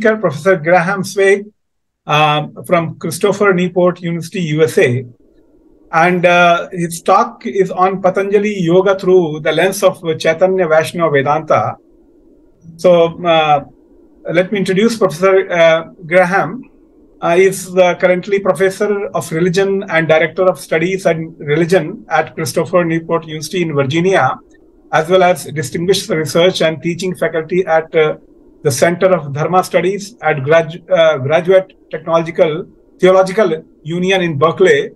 speaker, Professor Graham Schweig from Christopher Newport University, USA. And his talk is on Patanjali Yoga through the lens of Chaitanya, Vaishnava, Vedānta. So let me introduce Professor Graham. He is currently Professor of Religion and Director of Studies and Religion at Christopher Newport University in Virginia, as well as Distinguished Research and Teaching Faculty at the Center of Dharma Studies at Graduate Theological Union in Berkeley.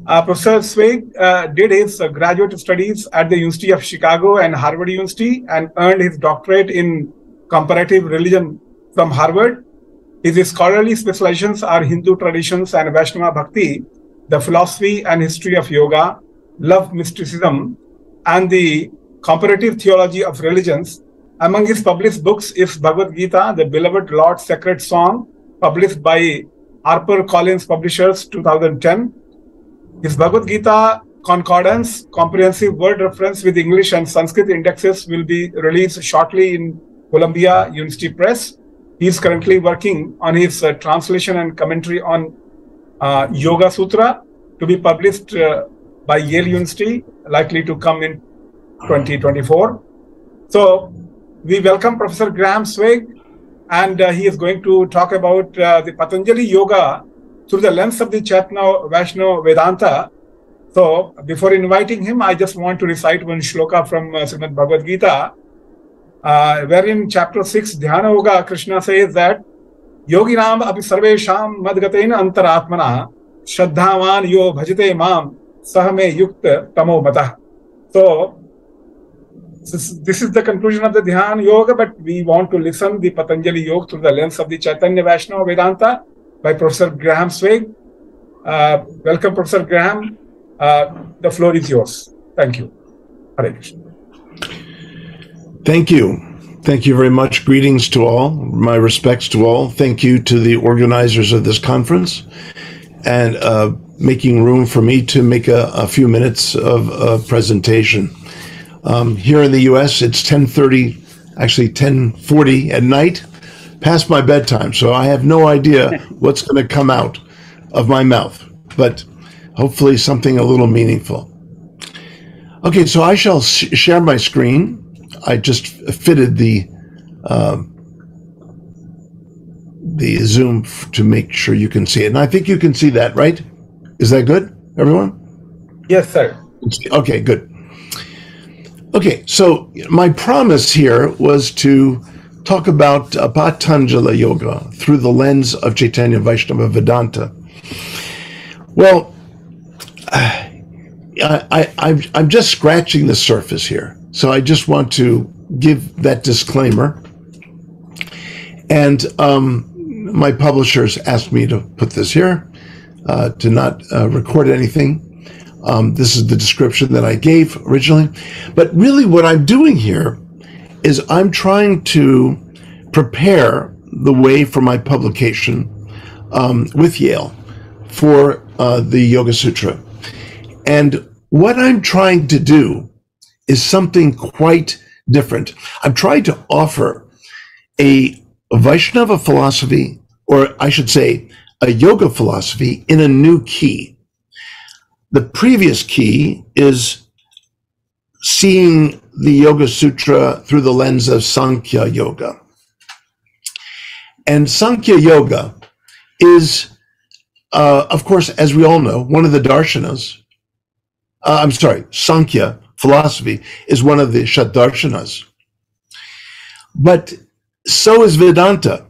Professor Schweig did his graduate studies at the University of Chicago and Harvard University and earned his doctorate in comparative religion from Harvard. His scholarly specializations are Hindu traditions and Vaishnava Bhakti, the philosophy and history of yoga, love mysticism, and the comparative theology of religions. Among his published books is Bhagavad Gita, the Beloved Lord's Sacred Song, published by HarperCollins Publishers, 2010. His Bhagavad Gita Concordance, comprehensive word reference with English and Sanskrit indexes, will be released shortly in Columbia University Press. He is currently working on his translation and commentary on Yoga Sutra to be published by Yale University, likely to come in 2024. So we welcome Professor Graham Schweig, and he is going to talk about the Patanjali Yoga through the lens of the Chaitanya, Vaishnava, Vedānta. So before inviting him, I just want to recite one shloka from Srimad Bhagavad Gita, wherein chapter 6, Dhyana Yoga, Krishna says that Yoginam api sarvesham madgatena antaratmana shraddhavan yo bhajate mam sahame yukta tamo matah. So this is the conclusion of the Dhyana Yoga, but we want to listen the Patanjali Yoga through the lens of the Chaitanya, Vaishnava, Vedānta by Professor Graham Schweig. Welcome, Professor Graham. The floor is yours. Thank you. Hare Krishna. Thank you. Thank you very much. Greetings to all. My respects to all. Thank you to the organizers of this conference and making room for me to make a few minutes of presentation. Here in the U.S., it's 10:30, actually 10:40 at night, past my bedtime. So I have no idea what's going to come out of my mouth, but hopefully something a little meaningful. Okay, so I shall share my screen. I just fitted the Zoom to make sure you can see it. And I think you can see that, right? Is that good, everyone? Yes, sir. Okay, good. Okay, so my promise here was to talk about Pātañjala Yoga through the lens of Chaitanya, Vaishnava, Vedānta. Well, I'm just scratching the surface here. So I just want to give that disclaimer. And my publishers asked me to put this here, to not record anything. This is the description that I gave originally. But really what I'm doing here is I'm trying to prepare the way for my publication with Yale for the Yoga Sutra. And what I'm trying to do is something quite different. I'm trying to offer a Vaishnava philosophy, or I should say a yoga philosophy, in a new key. The previous key is seeing the Yoga Sutra through the lens of Sankhya Yoga. And Sankhya Yoga is, of course, as we all know, one of the darshanas. Sankhya philosophy is one of the Shatdarshanas. But so is Vedanta.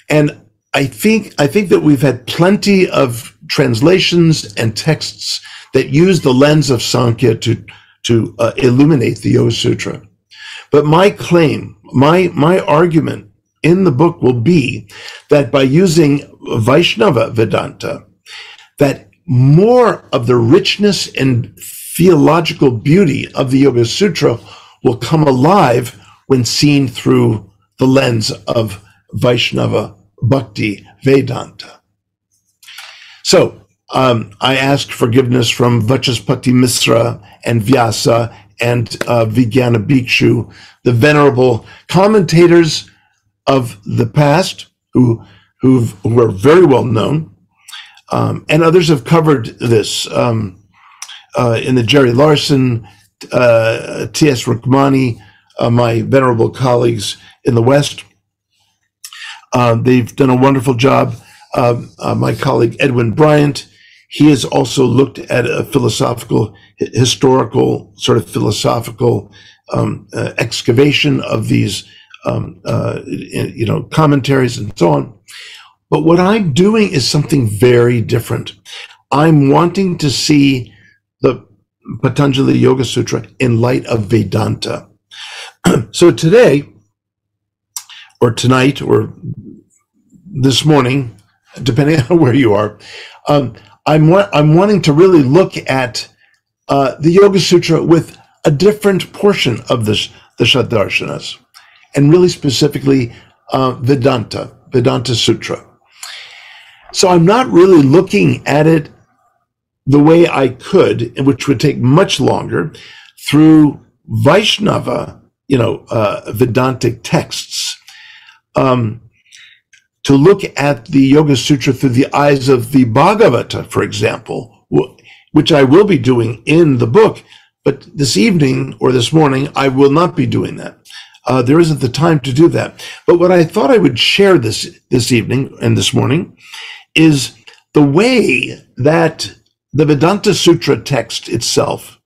And I think that we've had plenty of translations and texts that use the lens of Sankhya to illuminate the Yoga Sutra. But my claim, my argument in the book will be that by using Vaishnava Vedanta, that more of the richness and theological beauty of the Yoga Sutra will come alive when seen through the lens of Vaishnava Bhakti Vedanta. So I asked forgiveness from Vachaspati Misra and Vyasa and Vijnana Bhikshu, the venerable commentators of the past who are very well known, and others have covered this in the Jerry Larson, T.S. Rukmani, my venerable colleagues in the West. They've done a wonderful job. My colleague Edwin Bryant, he has also looked at a historical excavation of these, commentaries and so on. But what I'm doing is something very different. I'm wanting to see the Pātañjala Yoga Sutra in light of Vedānta. So today, or tonight, or this morning, depending on where you are, I'm wanting to really look at the Yoga Sutra with a different portion of the Shadarshanas, and really specifically Vedānta Sutra. So I'm not really looking at it the way I could, which would take much longer, through Vaishnava, Vedantic texts, to look at the Yoga Sutra through the eyes of the Bhagavata, for example, which I will be doing in the book, but this evening or this morning, I will not be doing that. There isn't the time to do that. But what I thought I would share this evening and this morning is the way that the Vedānta Sutra text itself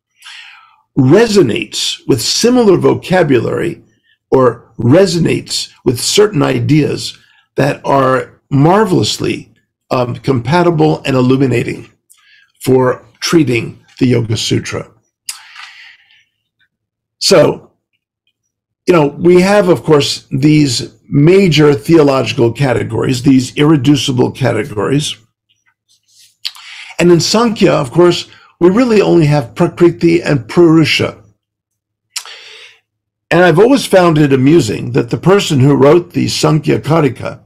resonates with similar vocabulary, or resonates with certain ideas that are marvelously compatible and illuminating for treating the Yoga Sutra. So, we have, of course, these major theological categories, these irreducible categories. And in Sankhya, of course, we really only have Prakriti and Purusha. And I've always found it amusing that the person who wrote the Sankhya Karika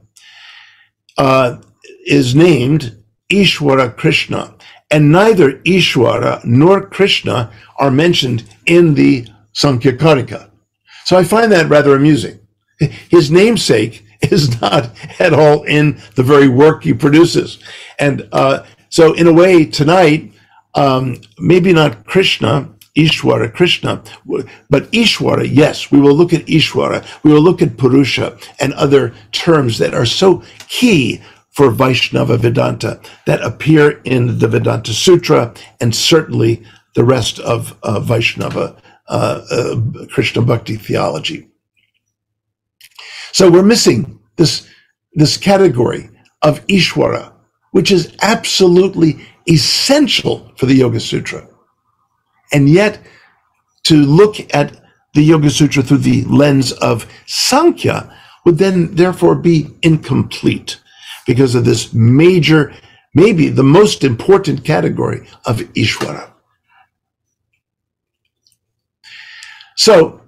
is named Ishwara Krishna, and neither Ishwara nor Krishna are mentioned in the Sankhya Karika. So I find that rather amusing. His namesake is not at all in the very work he produces. And so in a way tonight, maybe not Krishna, Ishwara, Krishna, but Ishwara, yes, we will look at Ishwara, we will look at Purusha and other terms that are so key for Vaishnava Vedanta that appear in the Vedānta Sutra, and certainly the rest of Vaishnava Krishna Bhakti theology. So we're missing this category of Ishwara, which is absolutely essential for the Yoga Sutra. And yet, to look at the Yoga Sutra through the lens of Sankhya would then therefore be incomplete because of this major, maybe the most important category of Ishwara. So,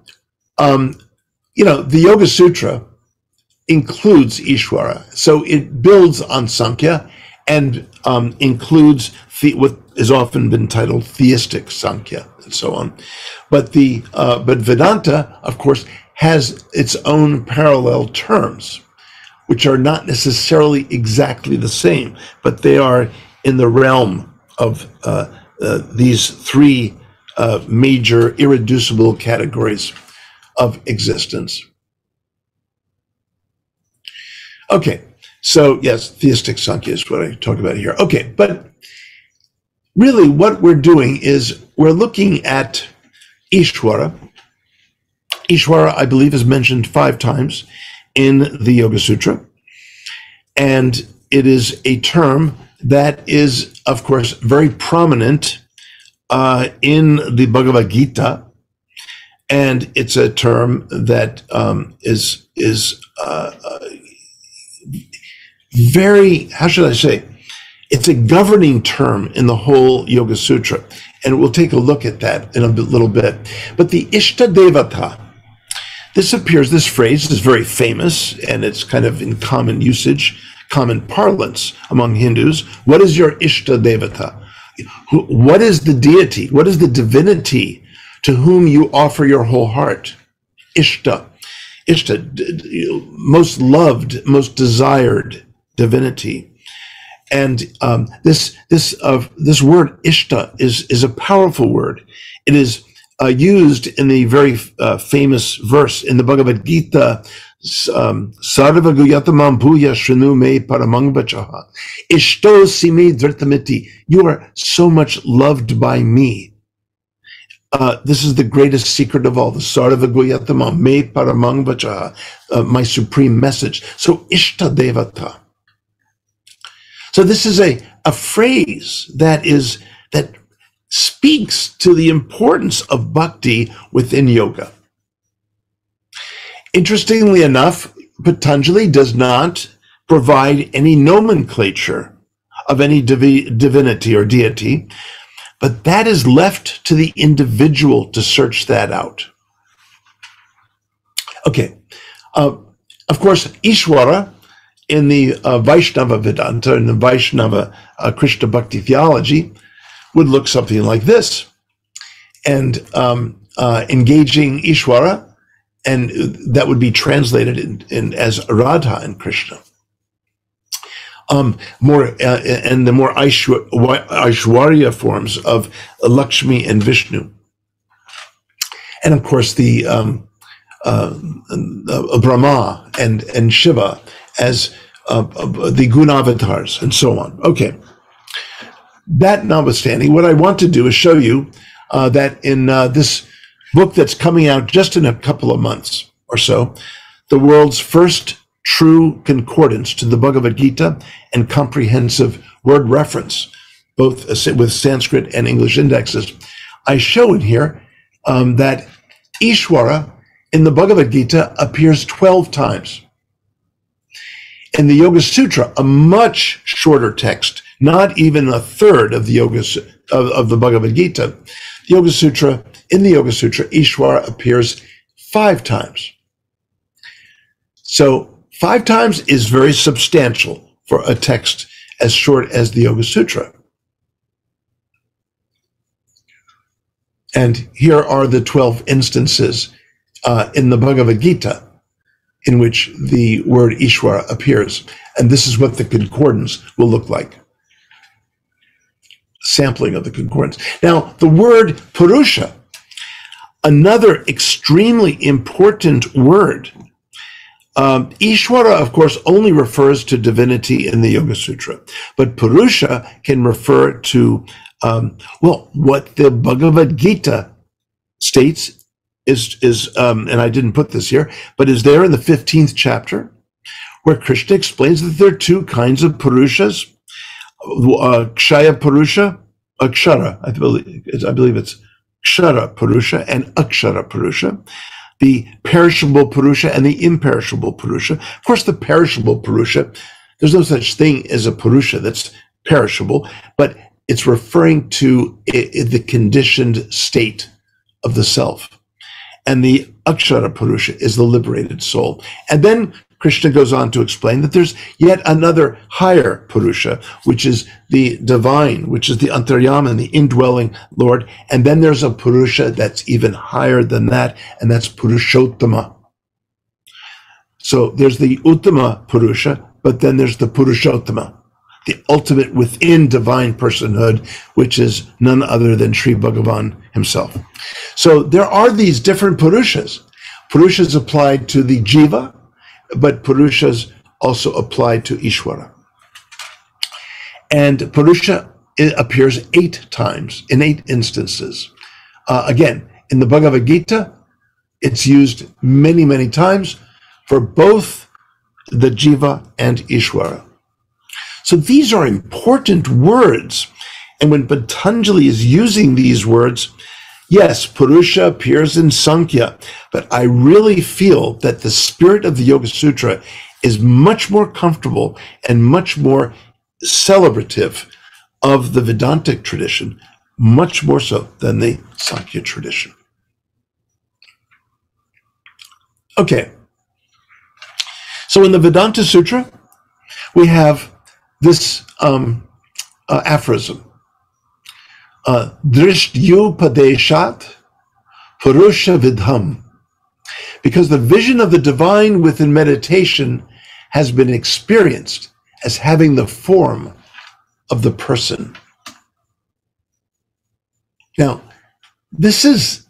the Yoga Sutra includes Ishwara. So it builds on Sankhya and includes what has often been titled theistic Sankhya and so on. But Vedanta, of course, has its own parallel terms, which are not necessarily exactly the same, but they are in the realm of these three major irreducible categories of existence. Okay, so yes, theistic Sankhya is what I talk about here. Okay, but really what we're doing is we're looking at Ishwara. Ishwara, I believe, is mentioned 5 times in the Yoga Sutra, and it is a term that is, of course, very prominent in the Bhagavad Gita, and it's a term that is very, how should I say, it's a governing term in the whole Yoga Sutra, and we'll take a look at that in a little bit. But the Ishtadevata, this phrase is very famous, and it's kind of in common usage, common parlance among Hindus. What is your Ishtadevata? What is the deity? What is the divinity to whom you offer your whole heart? Ishta. Ishta, most loved, most desired divinity. And this word Ishta is a powerful word. It is used in the very famous verse in the Bhagavad Gita, Sarva Guyatamam Bhuya Shrinu Me Paramangvachaha. Ishto Simi Dhritamiti. You are so much loved by me. This is the greatest secret of all. The Sarva Guyatamam Me Paramangvachaha, my supreme message. So Ishta Devata. So this is a phrase that speaks to the importance of bhakti within yoga. Interestingly enough, Patanjali does not provide any nomenclature of any divinity or deity, but that is left to the individual to search that out. Okay, of course, Ishvara in the Vaishnava Vedānta, in the Vaishnava Krishna Bhakti theology, would look something like this. And engaging Ishvara, and that would be translated in as Radha and Krishna. And the more Aishwarya forms of Lakshmi and Vishnu. And of course the Brahma and Shiva as the Gunavatars and so on. Okay. That notwithstanding, what I want to do is show you that in this book that's coming out just in a couple of months or so, the world's first true concordance to the Bhagavad Gita and comprehensive word reference, both with Sanskrit and English indexes, I show in here that Ishvara in the Bhagavad Gita appears 12 times. In the Yoga Sutra, a much shorter text, not even a third of the of the Bhagavad Gita, in the Yoga Sutra, Ishvara appears 5 times. So 5 times is very substantial for a text as short as the Yoga Sutra. And here are the 12 instances in the Bhagavad Gita in which the word Ishvara appears. And this is what the concordance will look like. Sampling of the concordance. Now, the word Purusha, another extremely important word. Ishvara, of course, only refers to divinity in the Yoga Sutra, but Purusha can refer to, what the Bhagavad Gita states is and I didn't put this here, but is there in the 15th chapter, where Krishna explains that there are 2 kinds of Purushas, Kshaya Purusha, Akshara, I believe it's Kshara Purusha and Akshara Purusha, the perishable Purusha and the imperishable Purusha. Of course, the perishable Purusha, there's no such thing as a Purusha that's perishable, but it's referring to the conditioned state of the self. And the Akshara Purusha is the liberated soul. And then Krishna goes on to explain that there's yet another higher Purusha, which is the divine, which is the Antaryama, the indwelling Lord. And then there's a Purusha that's even higher than that, and that's Purushottama. So there's the Uttama Purusha, but then there's the Purushottama, the ultimate within divine personhood, which is none other than Sri Bhagavan himself. So there are these different Purushas. Purushas applied to the Jiva, but Purushas also apply to Ishvara. And Purusha appears 8 times, in 8 instances. Again, in the Bhagavad Gita, it's used many, many times for both the Jiva and Ishvara. So these are important words. And when Patanjali is using these words, yes, Purusha appears in Sankhya, but I really feel that the spirit of the Yoga Sutra is much more comfortable and much more celebrative of the Vedantic tradition, much more so than the Sankhya tradition. Okay. So in the Vedanta Sutra, we have this aphorism. Drishtyu padeshat Purusha vidham because the vision of the divine within meditation has been experienced as having the form of the person. Now, this is,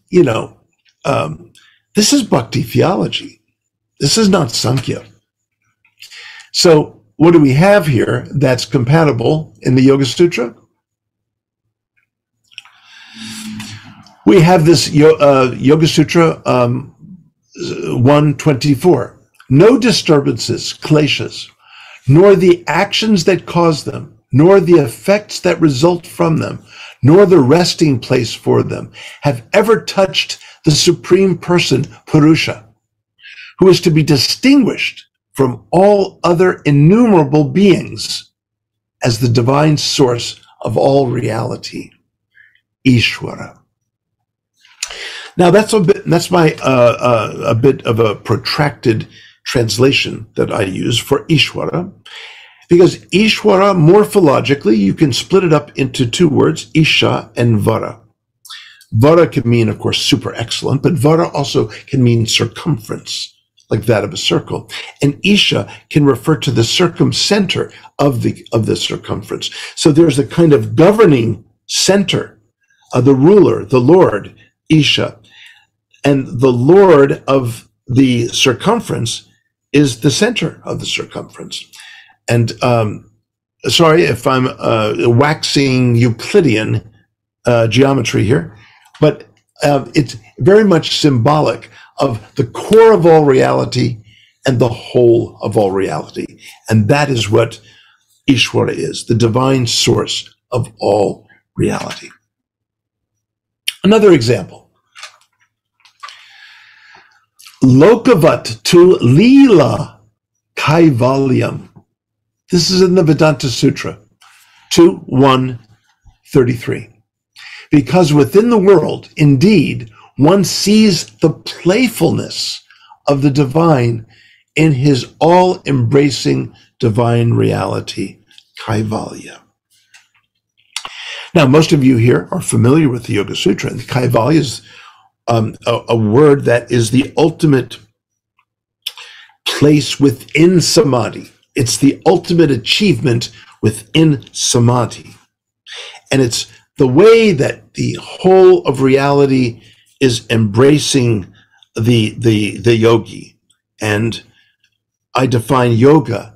this is bhakti theology. This is not Sankhya. So what do we have here that's compatible in the Yoga Sutra? We have this Yoga Sutra 124. No disturbances, kleshas, nor the actions that cause them, nor the effects that result from them, nor the resting place for them, have ever touched the Supreme Person, Purusha, who is to be distinguished from all other innumerable beings as the divine source of all reality, Ishvara. Now that's a bit of a protracted translation that I use for Ishvara, because Ishvara, morphologically, you can split it up into two words, Isha and Vara. Vara can mean, of course, super excellent, but Vara also can mean circumference, like that of a circle. And Isha can refer to the circumcenter of the circumference. So there's a kind of governing center, the ruler, the Lord, Isha. And the Lord of the circumference is the center of the circumference. And sorry if I'm waxing Euclidean geometry here, but it's very much symbolic of the core of all reality and the whole of all reality. And that is what Ishvara is, the divine source of all reality. Another example. Lokavat to Leela Kaivalyam. This is in the Vedānta Sutra, 2.1.33. Because within the world, indeed, one sees the playfulness of the divine in his all-embracing divine reality, Kaivalya. Now, most of you here are familiar with the Yoga Sutra, and Kaivalya is a word that is the ultimate place within samadhi. It's the ultimate achievement within samadhi. And it's the way that the whole of reality is embracing the yogi. And I define yoga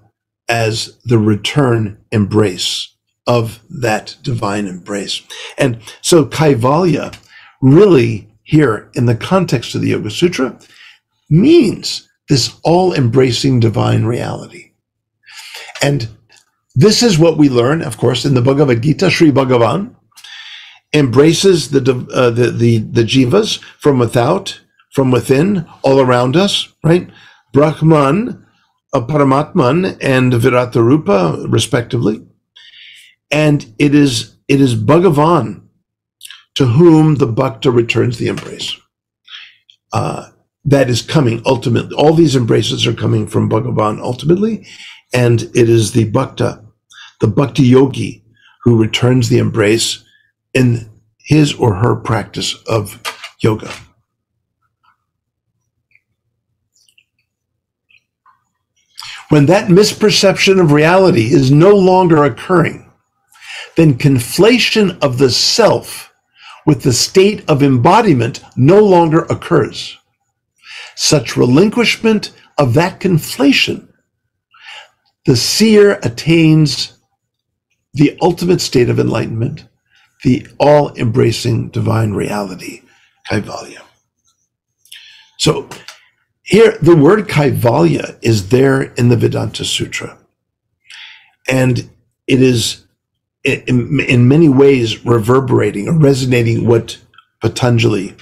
as the return embrace of that divine embrace. And so Kaivalya really, here in the context of the Yoga Sutra, means this all-embracing divine reality. And this is what we learn, of course, in the Bhagavad Gita. Sri Bhagavan embraces the jivas from without, from within, all around us, right? Brahman, Paramatman, and Virata Rupa, respectively. And it is Bhagavan to whom the bhakta returns the embrace. That is coming ultimately. All these embraces are coming from Bhagavan ultimately, and it is the bhakta, the bhakti yogi, who returns the embrace in his or her practice of yoga. When that misperception of reality is no longer occurring, then conflation of the self with the state of embodiment no longer occurs. Such relinquishment of that conflation, the seer attains the ultimate state of enlightenment, the all-embracing divine reality, Kaivalya. So here, the word Kaivalya is there in the Vedānta Sutra. And it is in many ways reverberating or resonating what Pātañjala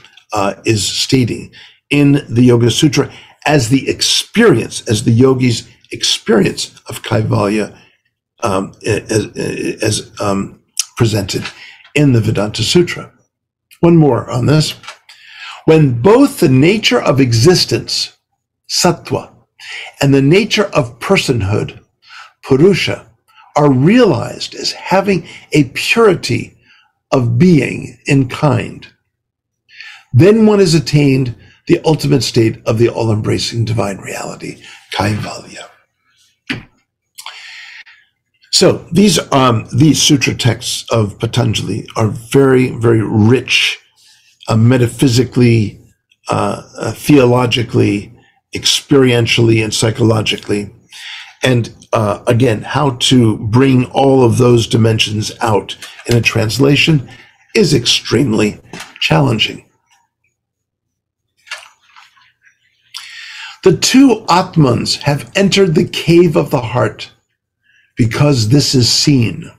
is stating in the Yoga Sutra as the experience, as the yogi's experience of Kaivalya as presented in the Vedānta Sutra. One more on this. When both the nature of existence, sattva, and the nature of personhood, purusha, are realized as having a purity of being in kind, then one has attained the ultimate state of the all-embracing divine reality, Kaivalya. So these sutra texts of Patanjali are very, very rich, metaphysically, theologically, experientially, and psychologically. And again, how to bring all of those dimensions out in a translation is extremely challenging. The two Atmans have entered the cave of the heart because this is seen,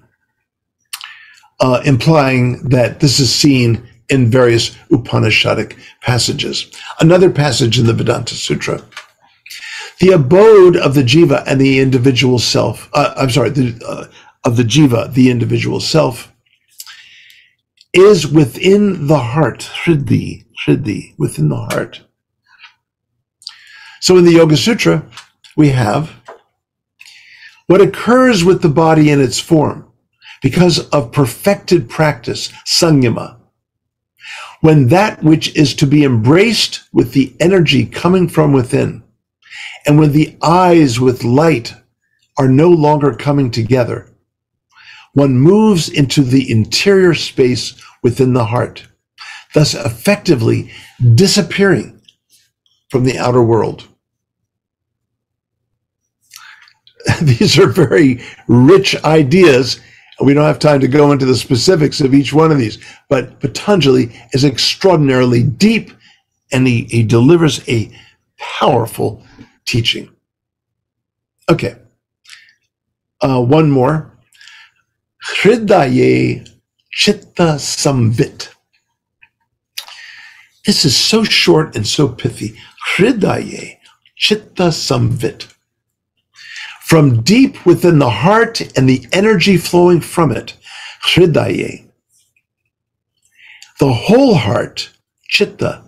implying that this is seen in various Upanishadic passages. Another passage in the Vedānta Sutra. The abode of the jiva and the individual self, of the jiva, the individual self, is within the heart, hriddhi, within the heart. So in the Yoga Sutra, we have what occurs with the body in its form because of perfected practice, samyama, when that which is to be embraced with the energy coming from within, and when the eyes with light are no longer coming together, one moves into the interior space within the heart, thus effectively disappearing from the outer world. These are very rich ideas. We don't have time to go into the specifics of each one of these, but Patanjali is extraordinarily deep, and he delivers a powerful teaching. Okay, one more. Hridaye chitta samvit. This is so short and so pithy. Hridaye chitta samvit. From deep within the heart and the energy flowing from it, hridaye, the whole heart, chitta,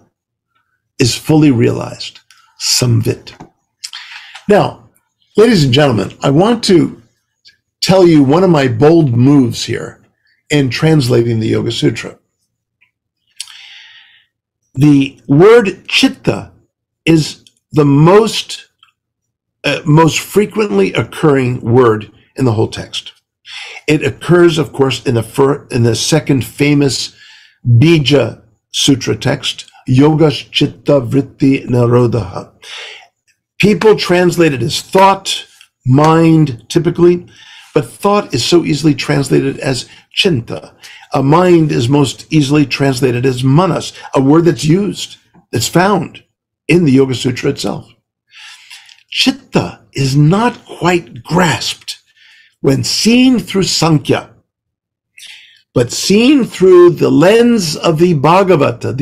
is fully realized, samvit. Now, ladies and gentlemen, I want to tell you one of my bold moves here in translating the Yoga Sutra. The word chitta is the most frequently occurring word in the whole text. It occurs, of course, in the second famous Bija Sutra text, Yoga Chitta Vritti Nirodha. People translate it as thought, mind, typically, but thought is so easily translated as chinta. A mind is most easily translated as manas, a word that's used, that's found in the Yoga Sutra itself. Chitta is not quite grasped when seen through Sankhya, but seen through the lens of the Bhagavata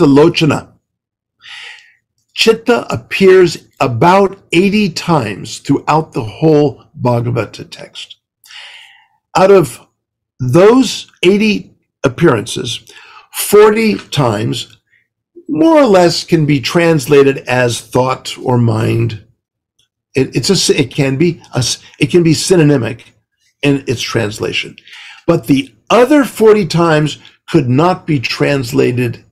Lochana. Chitta appears about 80 times throughout the whole Bhagavata text. Out of those 80 appearances, 40 times more or less can be translated as thought or mind. It can be synonymic in its translation, but the other 40 times could not be translated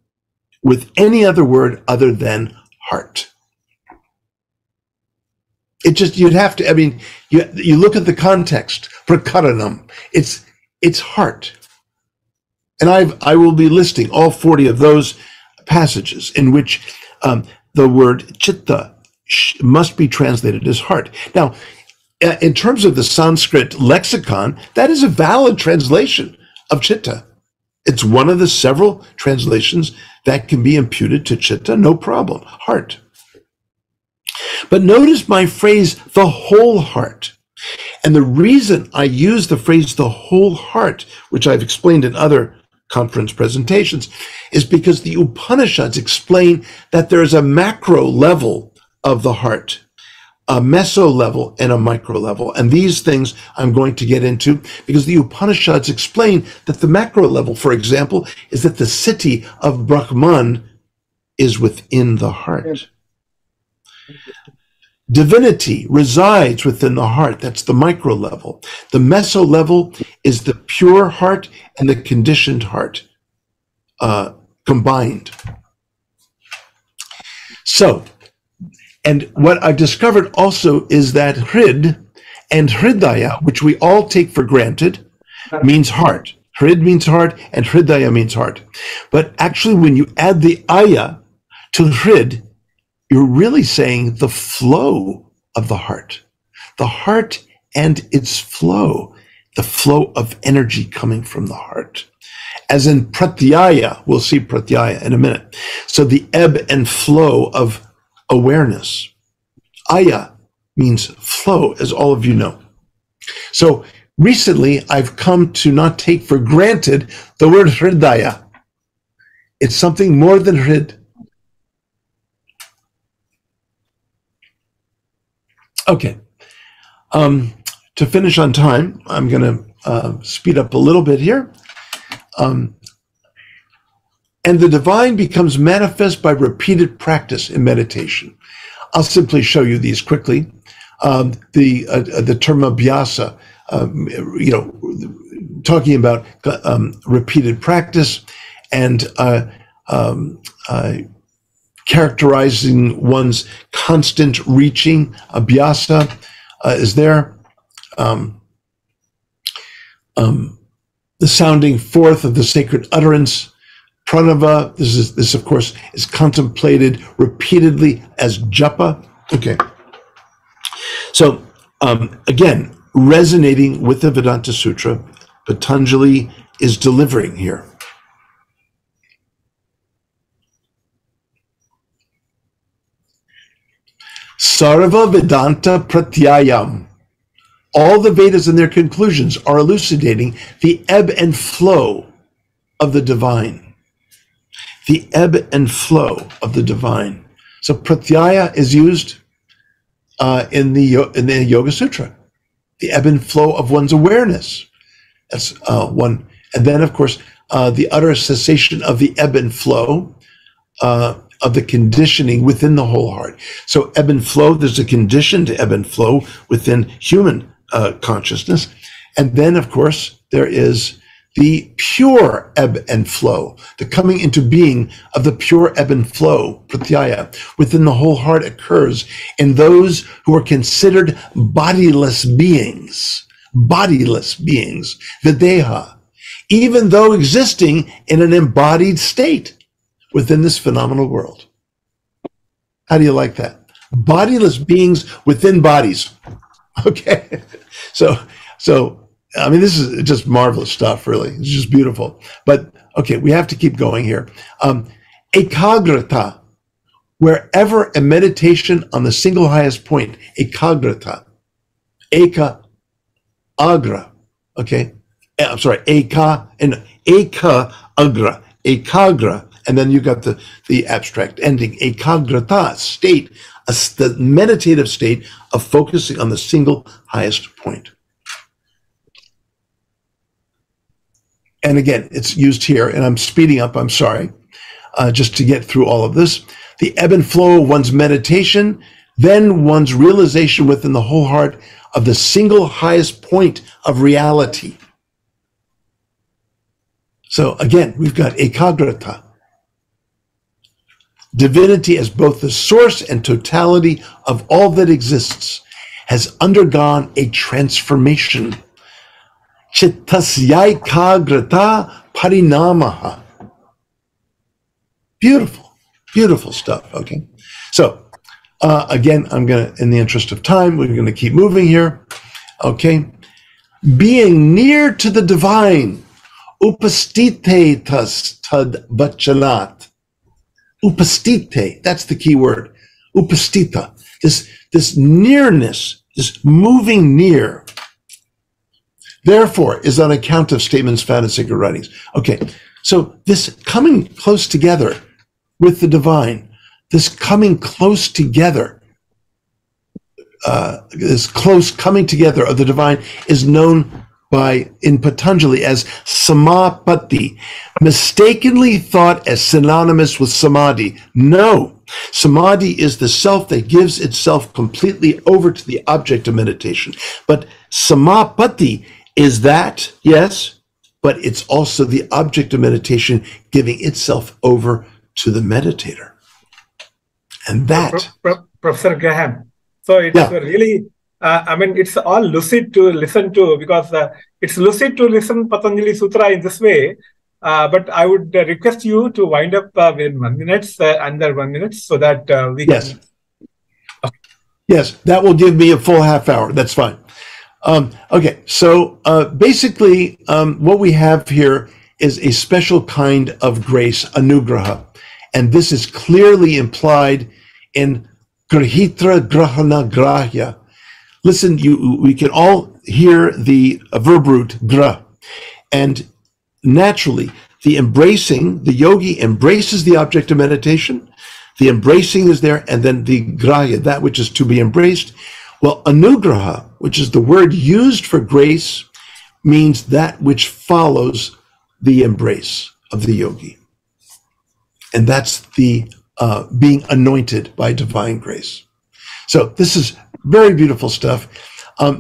with any other word other than heart. You'd have to, you look at the context, prakaranam, it's heart. And I will be listing all 40 of those passages in which the word chitta must be translated as heart. Now, in terms of the Sanskrit lexicon, that is a valid translation of chitta. It's one of the several translations that can be imputed to chitta, no problem, heart. But notice my phrase, the whole heart. And the reason I use the phrase, the whole heart, which I've explained in other conference presentations, is because the Upanishads explain that there is a macro level of the heart, a meso level and a micro level. And these things I'm going to get into because the Upanishads explain that the macro level, for example, is that the city of Brahman is within the heart. Divinity resides within the heart. That's the micro level. The meso level is the pure heart and the conditioned heart combined. So, and what I've discovered also is that hrid and hridaya, which we all take for granted, means heart. Hrid means heart and hridaya means heart. But actually, when you add the aya to hrid, you're really saying the flow of the heart and its flow, the flow of energy coming from the heart. As in pratyaya, we'll see pratyaya in a minute. So the ebb and flow of awareness. Aya means flow, as all of you know. So recently, I've come to not take for granted the word hridaya. It's something more than hrid. Okay. To finish on time, I'm going to speed up a little bit here. And the divine becomes manifest by repeated practice in meditation. I'll simply show you these quickly. The term abhyasa, talking about repeated practice and characterizing one's constant reaching. Abhyasa is there. The sounding forth of the sacred utterance. Pranava, this of course is contemplated repeatedly as japa. Okay. So again, resonating with the Vedānta Sutra, Pātañjala is delivering here. Sarva Vedānta Pratyayam. All the Vedas and their conclusions are elucidating the ebb and flow of the divine. The ebb and flow of the divine. So pratyaya is used in the Yoga Sutra. The ebb and flow of one's awareness. That's one. And then, of course, the utter cessation of the ebb and flow of the conditioning within the whole heart. So ebb and flow, there's a conditioned ebb and flow within human consciousness. And then, of course, there is the pure ebb and flow, the coming into being of the pure ebb and flow, pratyaya, within the whole heart occurs in those who are considered bodiless beings, videha, even though existing in an embodied state within this phenomenal world. How do you like that? Bodiless beings within bodies. Okay, so I mean, this is just marvelous stuff, really. It's just beautiful. But okay, we have to keep going here. Ekagrata, wherever a meditation on the single highest point, ekagrata, eka, agra, okay? I'm sorry, eka agra, ekagra, and then you got the abstract ending, ekagrata, state, the meditative state of focusing on the single highest point. And again, it's used here, and I'm speeding up, I'm sorry, just to get through all of this. The ebb and flow of one's meditation, then one's realization within the whole heart of the single highest point of reality. So again, we've got ekagrata. Divinity as both the source and totality of all that exists has undergone a transformation. Chittasya ekagrata parinamaha. Beautiful, beautiful stuff, okay? So, again, I'm going to, in the interest of time, we're going to keep moving here, okay? Being near to the divine, upastite tas tad vachalat. Upastite, that's the key word. Upastita, this nearness, this moving near. Therefore, is on account of statements found in sacred writings. Okay, so this coming close together with the divine, this coming close together, this close coming together of the divine is known in Pātañjala as samapatti, mistakenly thought as synonymous with samadhi. No, samadhi is the self that gives itself completely over to the object of meditation. But samapatti is that, yes, but it's also the object of meditation giving itself over to the meditator. And that... Professor Graham. So it's really, it's all lucid to listen to, because it's lucid to listen Patanjali Sutra in this way. But I would request you to wind up in 1 minute, under 1 minute, so that we Yes. can... Yes, that will give me a full half hour. That's fine. Okay, so basically what we have here is a special kind of grace, anugraha. And this is clearly implied in grahitra grahana grahya. Listen, we can all hear the verb root gra. And naturally, the yogi embraces the object of meditation. The embracing is there, and then the grahya, that which is to be embraced. Well, anugraha, which is the word used for grace, means that which follows the embrace of the yogi. And that's the being anointed by divine grace. So this is very beautiful stuff.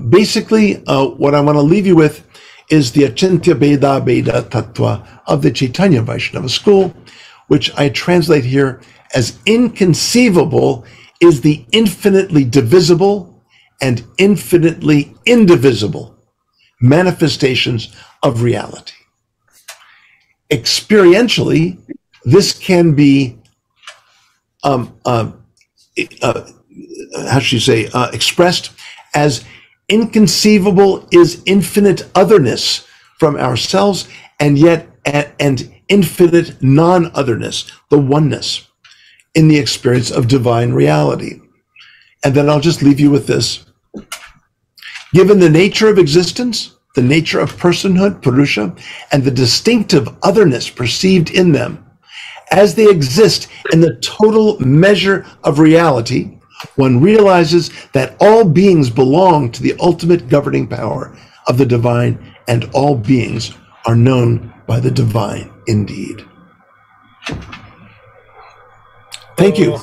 Basically, what I want to leave you with is the Achintya Beda Beda Tattva of the Chaitanya Vaishnava school, which I translate here as inconceivable is the infinitely divisible and infinitely indivisible manifestations of reality. Experientially, this can be, expressed as inconceivable is infinite otherness from ourselves, and yet and infinite non-otherness, the oneness in the experience of divine reality. And then I'll just leave you with this. Given the nature of existence, the nature of personhood, Purusha, and the distinctive otherness perceived in them, as they exist in the total measure of reality, one realizes that all beings belong to the ultimate governing power of the divine, and all beings are known by the divine indeed. Thank you.